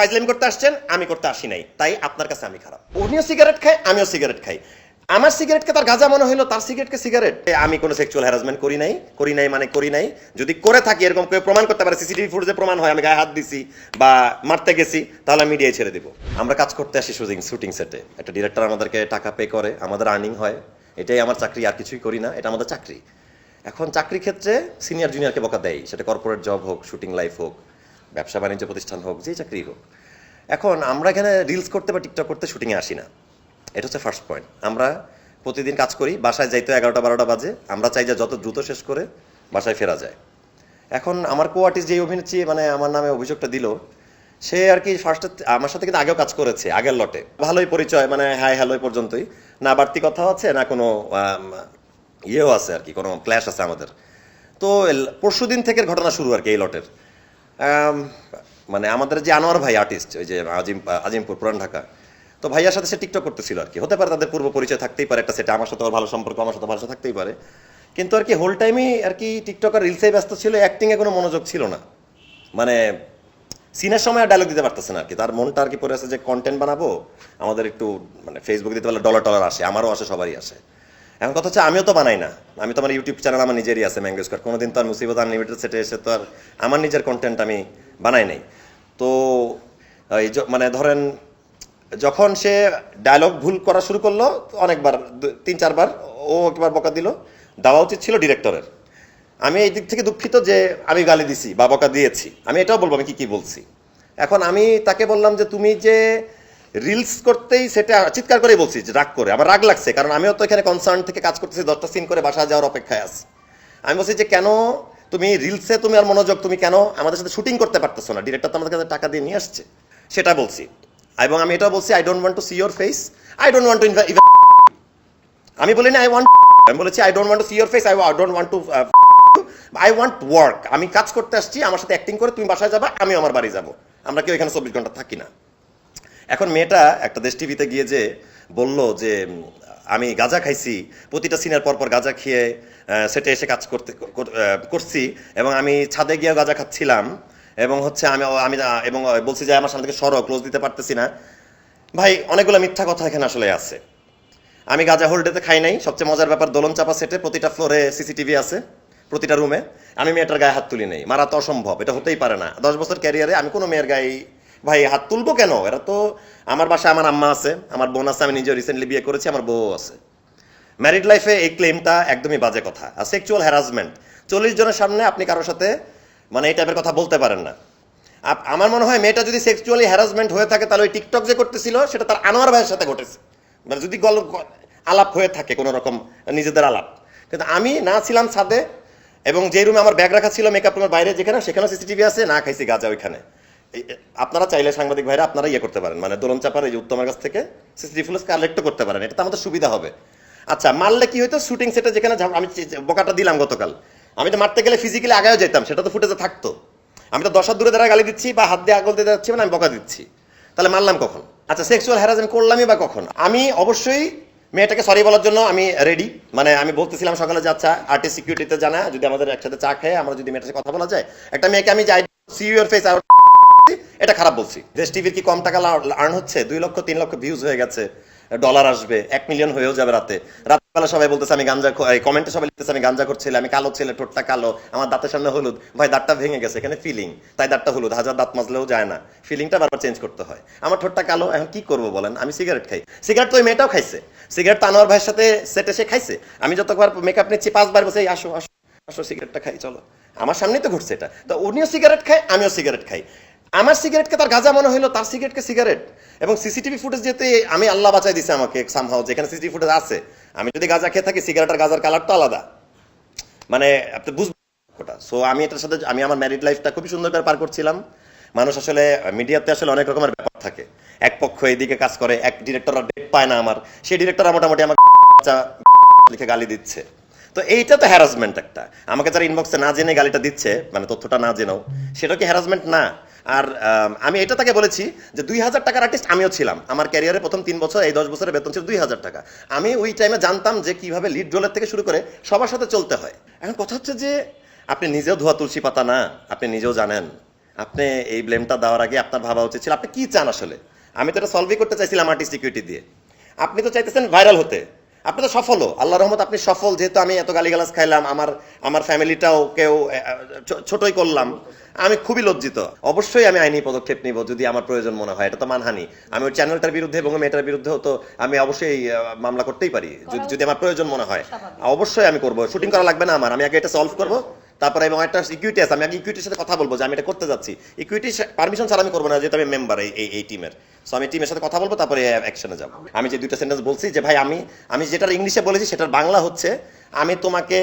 ফাইজলামি করতে আসছেন, আমি করতে আসি নাই, তাই আপনার কাছে আমি খারাপ। উনিও সিগারেট খায়, আমিও সিগারেট খাই। আমার সিগারেটকে তার গাঁজা মনে হইলো, তার সিগারেটকে সিগারেট। আমি কোনো সেক্সুয়াল হ্যারাসমেন্ট করি নাই মানে করি নাই। যদি করে থাকি, এরকম কেউ প্রমাণ করতে পারে, সিসিটিভি ফুটেজে প্রমাণ হয় আমি গায়ে হাত দিছি বা মারতে গেছি, তাহলে আমি মিডিয়ায় ছেড়ে দিব। আমরা কাজ করতে আসি শুটিং সেটে, একটা ডিরেক্টর আমাদেরকে টাকা পে করে, আমাদের আর্নিং হয়, এটাই আমার চাকরি, আর কিছুই করি না, এটা আমাদের চাকরি। এখন চাকরির ক্ষেত্রে সিনিয়র জুনিয়রকে বকা দেয়, সেটা কর্পোরেট জব হোক, শুটিং লাইফ হোক, ব্যবসা বাণিজ্য প্রতিষ্ঠান হোক, যেই চাকরি হোক। এখন আমরা এখানে রিলস করতে বা টিকটক করতে শুটিংয়ে আসি না, এটা হচ্ছে ফার্স্ট পয়েন্ট। আমরা প্রতিদিন কাজ করি, বাসায় যাইতে 11টা-12টা বাজে, আমরা চাই যে যত দ্রুত শেষ করে বাসায় ফেরা যায়। এখন আমার কো আর্টিস্ট যেই অভিনেত্রী মানে আমার নামে অভিযোগটা দিল, সে আর কি ফার্স্টে আমার সাথে কিন্তু আগেও কাজ করেছে, আগের লটে, ভালোই পরিচয়, মানে হাই হ্যালো পর্যন্তই, না বাড়তি কথা হচ্ছে না, কোনো ইয়েও আছে আর কি, কোনো ক্ল্যাশ আছে আমাদের। তো পরশুদিন থেকে ঘটনা শুরু আর কি এই লটের। মানে আমাদের যে আনোয়ার ভাই আর্টিস্ট, ওই যে আজিমপুর পুরান ঢাকা, তো ভাইয়ার সাথে সে টিকটক করতেছিল আর কি, হতে পারে তাদের পূর্ব পরিচয় থাকতেই পারে একটা সেটা, আমার সাথে ভালো সম্পর্ক, আমার সাথে ভালো থাকতেই পারে, কিন্তু আর কি হোল টাইমই আর কি টিকটক আর রিলসে ব্যস্ত ছিল, অ্যাক্টিংয়ে কোনো মনোযোগ ছিল না। মানে সিনের সময় ডায়লগ দিতে পারতেছে না আর কি, তার মনটা আর কি পড়ে আছে যে কন্টেন্ট বানাবো, আমাদের একটু মানে ফেসবুক দিতে পারলে ডলার আসে, আমারও আসে, সবারই আসে। এখন কথা হচ্ছে আমিও তো বানাই না, আমি তো আমার ইউটিউব চ্যানেল আমার নিজেরই আছে, ম্যাঙ্গো স্কোয়ার, কোনোদিন তো আর মুসিবত আনলিমিটেড সেটে এসে তো আর আমার নিজের কন্টেন্ট আমি বানাই নাই। তো এই মানে ধরেন যখন সে ডায়লগ ভুল করা শুরু করলো, অনেকবার 3-4 বার ও একবার বকা দিল, দেওয়া উচিত ছিল ডিরেক্টরের। আমি এই দিক থেকে দুঃখিত যে আমি গালি দিছি বা বকা দিয়েছি, আমি এটাও বলবো আমি কি বলছি। এখন আমি তাকে বললাম যে তুমি যে রিলস করতেই সেটা চিৎকার করেই বলছি, যে রাগ করে, আমার রাগ লাগছে, কারণ আমিও তো এখানে কনসার্ন থেকে কাজ করতেছি, 10টা সিন করে বাসা যাওয়ার অপেক্ষায় আছি। আমি বলছি যে কেন তুমি রিলসে তুমি আর মনোযোগ, তুমি কেন আমাদের সাথে শুটিং করতে পারতেছো না, ডিরেক্টর তো আমাদের কাছে টাকা দিয়ে নিয়ে আসছে, সেটা বলছি। এবং আমি এটাও বলছি I don't want to see your face, I don't want to আমি বলিনি আই ওয়ান্ট, আমি বলেছি I don't want to see your face, I don't want to, I want work, আমি কাজ করতে আসছি, আমার সাথে অ্যাক্টিং করে তুমি বাসায় যাবা, আমি আমার বাড়ি যাব, আমরা কেউ এখানে 24 ঘন্টা থাকি না। এখন মেয়েটা একটা দেশ টিভিতে গিয়ে যে বলল যে আমি গাঁজা খাইছি, প্রতিটা সিনের পর গাঁজা খেয়ে সেটে এসে কাজ করছি, এবং আমি ছাদে গিয়ে গাঁজা খাচ্ছিলাম, এবং হচ্ছে আমি আমি এবং বলছি যে আমার সামনে থেকে সরো, ক্লোজ দিতে পারতেছি না। ভাই অনেকগুলো মিথ্যা কথা এখানে আসলে আছে। আমি গাঁজা হোল্ডেতে খাই নাই, সবচেয়ে মজার ব্যাপার দোলন চাপা সেটে প্রতিটা ফ্লোরে সিসিটিভি আছে, প্রতিটা রুমে। আমি মেয়েটার গায়ে হাত তুলি নেই, মারা তো অসম্ভব, এটা হতেই পারে না। 10 বছর ক্যারিয়ারে আমি কোনো মেয়ের গায়ে ভাই হাত তুলবো কেন? এরা তো আমার বাসায় আমার আম্মা আছে, আমার বোন আছে, আমি নিজে রিসেন্টলি বিয়ে করেছি, আমার বউ আছে। ম্যারিড লাইফে এই ক্লেমটা একদমই বাজে কথা। আর সেক্সুয়াল হ্যারাসমেন্ট 40 জনের সামনে আপনি কারোর সাথে মানে এই টাইপের কথা বলতে পারেন না। আমার মনে হয় মেয়েটা যদি সেক্সুয়ালি হ্যারাসমেন্ট হয়ে থাকে, তাহলে ওই টিকটক যে করতেছিল সেটা তার আনোয়ার ভাইয়ের সাথে ঘটেছে, মানে যদি আলাপ হয়ে থাকে কোনো রকম নিজেদের আলাপ। কিন্তু আমি না ছিলাম ছাদে, এবং যে রুমে আমার ব্যাগ রাখা ছিল মেকআপ রুমের বাইরে যেখানে, সেখানেও সিসিটিভি আছে, না খাইছি গাঁজা ওইখানে। আপনারা চাইলে সাংবাদিক ভাইরা আপনারা ইয়ে করতে পারেন, মানে দোলন চাপার এই যে উত্তমের কাছ থেকে সিসিটিভি ফুটেজ কালেক্টও করতে পারেন, এটা তো আমাদের সুবিধা হবে। আচ্ছা মারলে কি হইতো, শুটিং সেটে যেখানে আমি বকাটা দিলাম গতকাল, আমি তো মারতে গেলে ফিজিক্যালি আগেও যেতাম, সেটা তো ফুটেজে থাকতো। আমি তো 10 হাত দূরে দাঁড়ায় গালি দিচ্ছি বা হাত দিয়ে আগল দিয়ে যাচ্ছি, মানে আমি বকা দিচ্ছি, তাহলে মারলাম কখন? আচ্ছা সেক্সুয়াল হ্যারাসমেন্ট করলামই বা কখন? আমি অবশ্যই মেয়েটাকে সরি বলার জন্য আমি রেডি, মানে আমি বলতেছিলাম সকালে যে আচ্ছা আর্টিস্ট সিকিউরিটিতে জানা, যদি আমাদের একসাথে চা খেয়ে আমরা যদি মেয়েটার সাথে কথা বলা যায়, একটা মেয়েকে আমি যাই সি ইউর ফেস, এটা খারাপ বলছি। দেশ টিভির কি কম টাকা আর্ন হচ্ছে? 2 লক্ষ 3 লক্ষ ভিউজ হয়ে গেছে, ডলার আসবে, 1 মিলিয়ন হয়েও যাবে রাতবেলা সবাই বলতেছে আমি গাঞ্জা, কমেন্টে সবাই লিখতেছে আমি গাঞ্জা করছিলাম, আমি কালো ছেলে, ঠোঁটটা কালো, আমার দাঁতের সামনে হলুদ। ভাই দাঁতটা ভেঙে গেছে, এখানে ফিলিং, তাই দাঁতটা হলুদ, হাজার দাঁত মাজলেও যায় না, ফিলিংটা বারবার চেঞ্জ করতে হয়। আমার ঠোঁটটা কালো, এখন কি করবো বলেন? আমি সিগারেট খাই, সিগারেট তো ওই মেয়েটাও খাইছে, সিগারেট তো আনোয়ার ভাইয়ের সাথে সেটে সে খাইছে। আমি যতবার মেকআপ নিচ্ছি 5 বার বসে আসো আসো আসো সিগারেটটা খাই, চলো, আমার সামনেই তো ঘুরছে এটা। তো উনিও সিগারেট খায়, আমিও সিগারেট খাই। আমার সিগারেটকে তার গাঁজা মনে হইলো, তার সিগারেটকে সিগারেট। এবং সিসিটিভি ফুটেজ যেতে আমি আল্লাহ বাঁচাই দিছে আমাকে সামহাও, যেখানে সিসিটিভি ফুটেজ আছে, আমি যদি গাঁজা খেয়ে থাকি, সিগারেট আর গাঁজার কালার তো আলাদা, মানে আপনি বুঝবেন ওটা। সো আমি এটার সাথে আমি আমার ম্যারিড লাইফটা খুবই সুন্দর করে পার করছিলাম। মানুষ আসলে মিডিয়াতে আসলে অনেক রকমের ব্যাপার থাকে, এক পক্ষ এইদিকে কাজ করে, এক ডিরেক্টর ডেট পায় না আমার, সেই ডিরেক্টর মোটামুটি আমাকে লিখে গালি দিচ্ছে। তো এইটা তো হ্যারাসমেন্ট একটা, আমাকে যারা ইনবক্সে না জেনে গালিটা দিচ্ছে, মানে তথ্যটা না জেনেও, সেটা কি হ্যারাসমেন্ট না? আর আমি এটা তাকে বলেছি যে 2000 টাকার আর্টিস্ট আমিও ছিলাম, আমার ক্যারিয়ারে প্রথম 3 বছর, এই 10 বছরের বেতন ছিল 2000 টাকা। আমি ওই টাইমে জানতাম যে কিভাবে লিড রোলের থেকে শুরু করে সবার সাথে চলতে হয়। এখন কথা হচ্ছে যে আপনি নিজেও ধোয়া তুলসী পাতা না, আপনি নিজেও জানেন আপনি এই ব্লেমটা দেওয়ার আগে আপনার ভাবা উচিত ছিল আপনি কি চান আসলে। আমি তো এটা সলভই করতে চাইছিলাম আর্টিস্ট সিকিউরিটি দিয়ে। আপনি তো চাইতেছেন ভাইরাল হতে, আপনি তো সফলও, আল্লাহর রহমত আপনি সফল। যেহেতু আমি এত গালিগালাজ খাইলাম, আমার ফ্যামিলিটাও কেউ ছোটই করলাম, আমি খুবই লজ্জিত। অবশ্যই আমি আইনি পদক্ষেপ নিব যদি আমার প্রয়োজন মনে হয়। এটা তো মানহানি, আমি ওই চ্যানেলটার বিরুদ্ধে এবং মেয়েটার বিরুদ্ধেও তো আমি অবশ্যই মামলা করতেই পারি যদি আমার প্রয়োজন মনে হয়। অবশ্যই আমি করবো, শুটিং করা লাগবে না আমার, আমি আগে এটা সলভ করবো। তারপরে এবং একটা ইকুইটি আছে, আমি আগে ইকুইটির সাথে কথা বলবো যে আমি এটা করতে যাচ্ছি। ইকুইটি পারমিশন ছাড়া আমি করবো না, যেহেতু আমি মেম্বার এই টিমের। সো আমি টিমের সাথে কথা বলবো, তারপরে অ্যাকশনে যাবো। আমি যে দুইটা সেন্টেন্স বলছি যে ভাই আমি যেটার ইংলিশে বলেছি সেটার বাংলা হচ্ছে আমি তোমাকে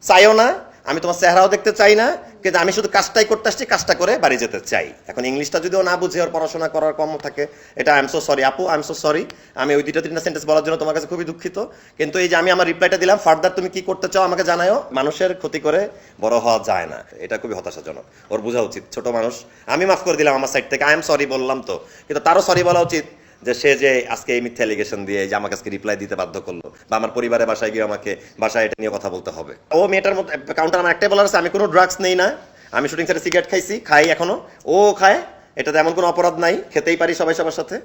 চাইও না, আমি তোমার চেহারাও দেখতে চাই না, কিন্তু আমি শুধু কাজটাই করতে আসছি, কাজটা করে বাড়ি যেতে চাই। এখন ইংলিশটা যদিও না বুঝে ওর পড়াশোনা করার কম থাকে, এটা আই এম সো সরি আপু, আই এম সো সরি। আমি ওই দুইটা তিনটা সেন্টেন্স বলার জন্য তোমার কাছে খুবই দুঃখিত। কিন্তু এই যে আমি আমার রিপ্লাইটা দিলাম, ফার্দার তুমি কি করতে চাও আমাকে জানাও। মানুষের ক্ষতি করে বড় হওয়া যায় না, এটা খুবই হতাশাজনক। ওর বোঝা উচিত, ছোট মানুষ। আমি মাফ করে দিলাম আমার সাইড থেকে, আই এম সরি বললাম তো, কিন্তু তারও সরি বলা উচিত যে সে যে আজকে এই মিথ্যা এলিগেশন দিয়ে যে আমাকে আজকে রিপ্লাই দিতে বাধ্য করলো, বা আমার পরিবারের বাসায় গিয়ে আমাকে বাসায় এটা নিয়ে কথা বলতে হবে। ও মেয়েটার মধ্যে কাউন্টার আমার একটাই বলার আছে, আমি কোনো ড্রাগস নেই না, আমি শুটিং সেটে সিগারেট খাইছি, খাই এখনো, ও খায়, এটাতে এমন কোনো অপরাধ নাই, খেতেই পারি সবাই সবার সাথে।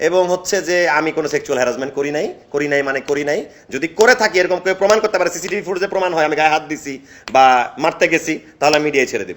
এবং হচ্ছে যে আমি কোনো সেক্সুয়াল হ্যারাসমেন্ট করি নাই মানে করি নাই। যদি করে থাকি, এরকম কেউ প্রমাণ করতে পারে, সিসিটিভি ফুটেজে প্রমাণ হয় আমি গায়ে হাত দিছি বা মারতে গেছি, তাহলে আমি মিডিয়ায় ছেড়ে দিব।